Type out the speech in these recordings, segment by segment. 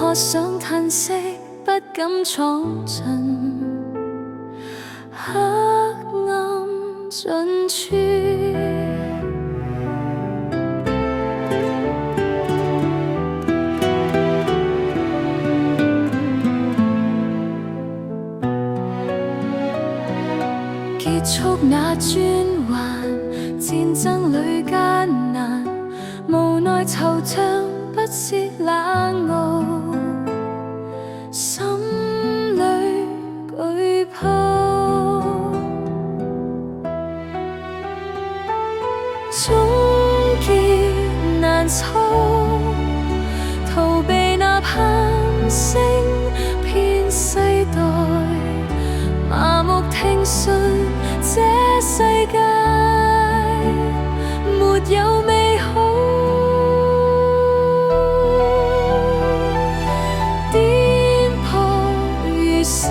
渴想嘆息，不敢闖進黑暗盡處。結束那專橫，戰爭裏艱難，無奈惆悵不是冷傲，心裏懼怕。終結難操，逃避那盼星遍世代，麻木聽信這世界沒有美好，顛簸餘生，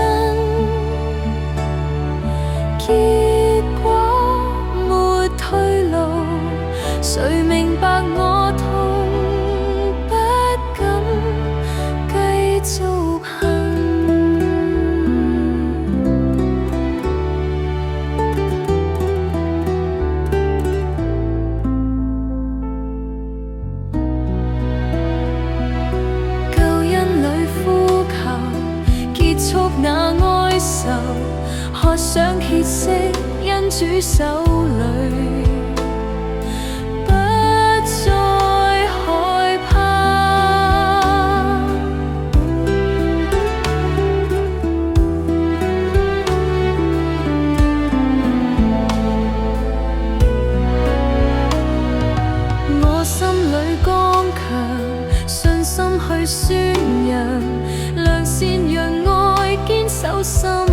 結果沒退路，誰明白我痛，不敢繼續行。結束那哀愁，渴想歇息，因主手裏不再害怕。我心裏剛強，信心去宣揚，良善讓愛堅守心。